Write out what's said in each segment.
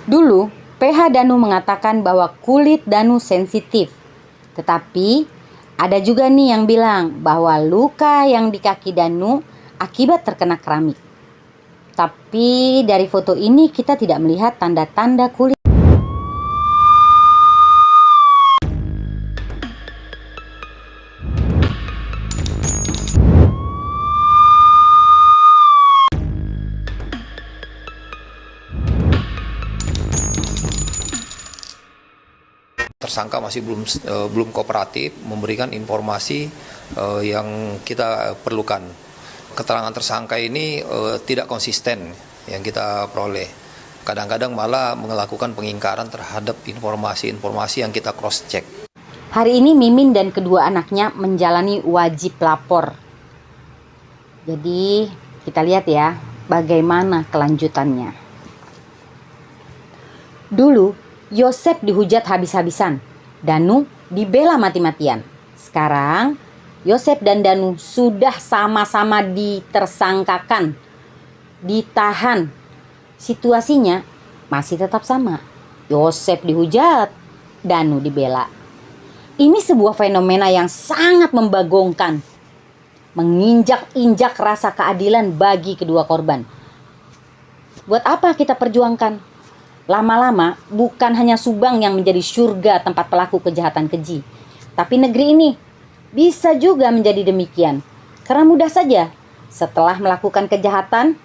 Dulu, PH Danu mengatakan bahwa kulit Danu sensitif. Tetapi ada juga nih yang bilang bahwa luka yang di kaki Danu akibat terkena keramik. Tapi dari foto ini kita tidak melihat tanda-tanda kulit. Tersangka masih belum kooperatif memberikan informasi yang kita perlukan. Keterangan tersangka ini tidak konsisten yang kita peroleh. Kadang-kadang malah melakukan pengingkaran terhadap informasi-informasi yang kita cross check. Hari ini Mimin dan kedua anaknya menjalani wajib lapor. Jadi kita lihat ya bagaimana kelanjutannya. Dulu Yosep dihujat habis-habisan, Danu dibela mati-matian. Sekarang Yosep dan Danu sudah sama-sama ditersangkakan, ditahan. Situasinya masih tetap sama. Yosep dihujat, Danu dibela. Ini sebuah fenomena yang sangat membagongkan, menginjak-injak rasa keadilan bagi kedua korban. Buat apa kita perjuangkan? Lama-lama bukan hanya Subang yang menjadi surga tempat pelaku kejahatan keji, tapi negeri ini bisa juga menjadi demikian. Karena mudah saja, setelah melakukan kejahatan,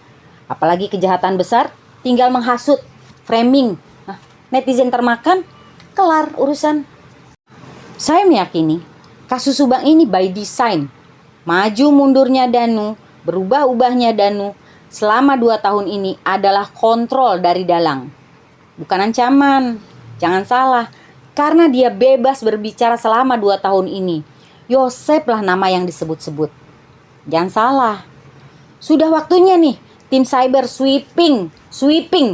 apalagi kejahatan besar, tinggal menghasut, framing. Netizen termakan, kelar urusan. Saya meyakini kasus Subang ini by design. Maju mundurnya Danu, berubah-ubahnya Danu selama 2 tahun ini adalah kontrol dari dalang. Bukan ancaman, jangan salah, karena dia bebas berbicara selama 2 tahun ini. Yosep lah nama yang disebut-sebut. Jangan salah, sudah waktunya nih tim cyber sweeping.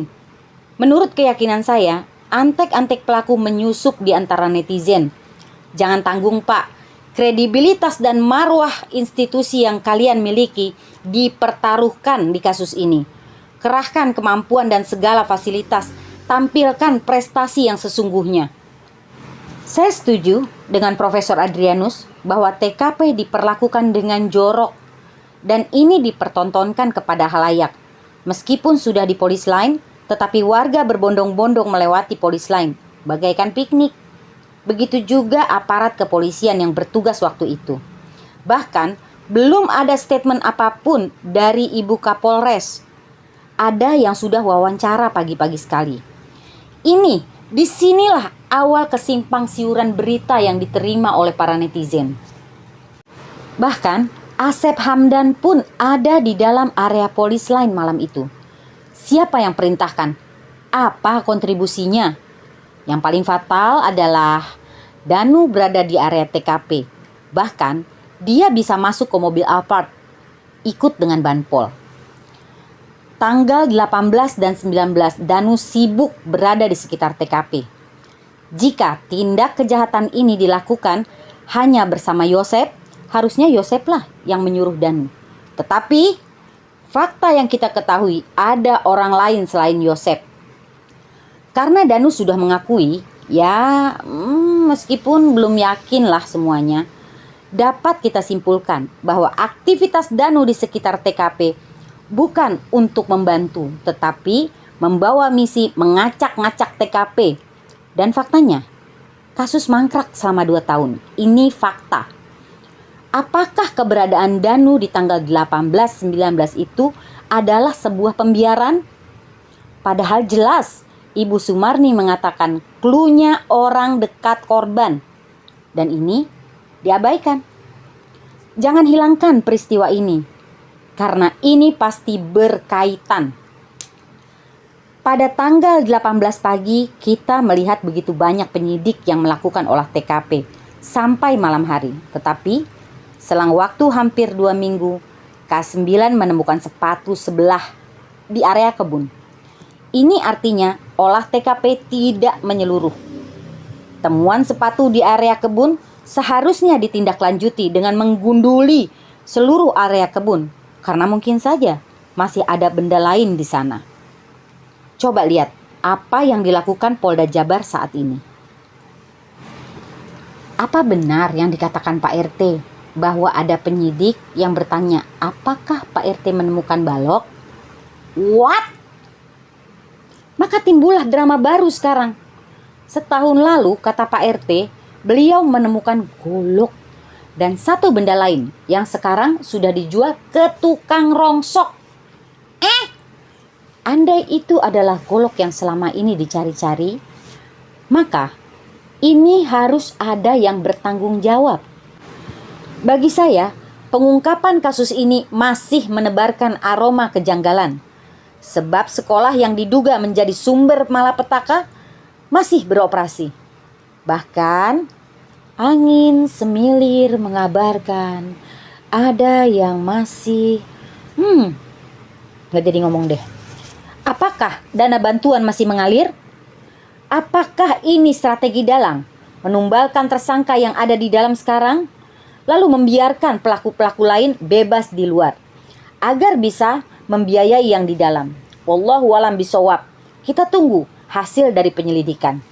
Menurut keyakinan saya, antek-antek pelaku menyusup di antara netizen. Jangan tanggung Pak, kredibilitas dan marwah institusi yang kalian miliki dipertaruhkan di kasus ini. Kerahkan kemampuan dan segala fasilitas, tampilkan prestasi yang sesungguhnya. Saya setuju dengan Profesor Adrianus bahwa TKP diperlakukan dengan jorok dan ini dipertontonkan kepada halayak. Meskipun sudah di polis lain, tetapi warga berbondong-bondong melewati polis lain, bagaikan piknik. Begitu juga aparat kepolisian yang bertugas waktu itu. Bahkan belum ada statement apapun dari Ibu Kapolres. Ada yang sudah wawancara pagi-pagi sekali. Disinilah awal kesimpang siuran berita yang diterima oleh para netizen. Bahkan Asep Hamdan pun ada di dalam area polis lain malam itu. Siapa yang perintahkan? Apa kontribusinya? Yang paling fatal adalah Danu berada di area TKP. Bahkan dia bisa masuk ke mobil Alphard, ikut dengan Banpol. Tanggal 18 dan 19, Danu sibuk berada di sekitar TKP. Jika tindak kejahatan ini dilakukan hanya bersama Yosep, harusnya Yosep lah yang menyuruh Danu. Tetapi fakta yang kita ketahui ada orang lain selain Yosep. Karena Danu sudah mengakui, meskipun belum yakin lah semuanya, dapat kita simpulkan bahwa aktivitas Danu di sekitar TKP bukan untuk membantu, tetapi membawa misi mengacak-ngacak TKP. Dan faktanya, kasus mangkrak selama 2 tahun. Ini fakta. Apakah keberadaan Danu di tanggal 18-19 itu adalah sebuah pembiaran? Padahal jelas, Ibu Sumarni mengatakan cluenya orang dekat korban. Dan ini diabaikan. Jangan hilangkan peristiwa ini. Karena ini pasti berkaitan. Pada tanggal 18 pagi, kita melihat begitu banyak penyidik yang melakukan olah TKP sampai malam hari. Tetapi, selang waktu hampir 2 minggu, K9 menemukan sepatu sebelah di area kebun. Ini artinya olah TKP tidak menyeluruh. Temuan sepatu di area kebun seharusnya ditindaklanjuti dengan menggunduli seluruh area kebun. Karena mungkin saja masih ada benda lain di sana. Coba lihat, apa yang dilakukan Polda Jabar saat ini. Apa benar yang dikatakan Pak RT bahwa ada penyidik yang bertanya apakah Pak RT menemukan balok? What? Maka timbullah drama baru sekarang. Setahun lalu, kata Pak RT, beliau menemukan golok dan satu benda lain yang sekarang sudah dijual ke tukang rongsok. Andai itu adalah golok yang selama ini dicari-cari, maka ini harus ada yang bertanggung jawab. Bagi saya, pengungkapan kasus ini masih menebarkan aroma kejanggalan. Sebab sekolah yang diduga menjadi sumber malapetaka masih beroperasi. Bahkan angin semilir mengabarkan ada yang masih gak jadi ngomong deh. Apakah dana bantuan masih mengalir? Apakah ini strategi dalang menumbalkan tersangka yang ada di dalam sekarang, lalu membiarkan pelaku-pelaku lain bebas di luar agar bisa membiayai yang di dalam? Wallahu a'lam bishawab. Kita tunggu hasil dari penyelidikan.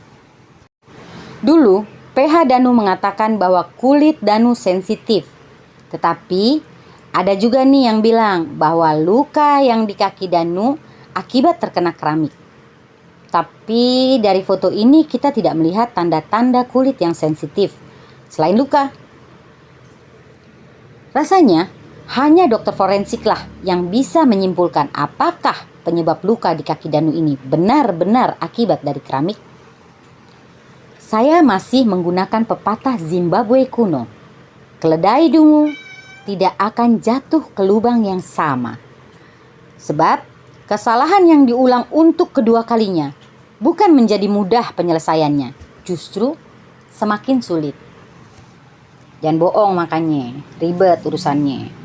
Dulu PH Danu mengatakan bahwa kulit Danu sensitif. Tetapi ada juga nih yang bilang bahwa luka yang di kaki Danu akibat terkena keramik. Tapi dari foto ini kita tidak melihat tanda-tanda kulit yang sensitif selain luka. Rasanya hanya dokter forensiklah yang bisa menyimpulkan apakah penyebab luka di kaki Danu ini benar-benar akibat dari keramik. Saya masih menggunakan pepatah Zimbabwe kuno. Keledai dungu tidak akan jatuh ke lubang yang sama. Sebab kesalahan yang diulang untuk kedua kalinya bukan menjadi mudah penyelesaiannya, justru semakin sulit. Jangan bohong makanya, ribet urusannya.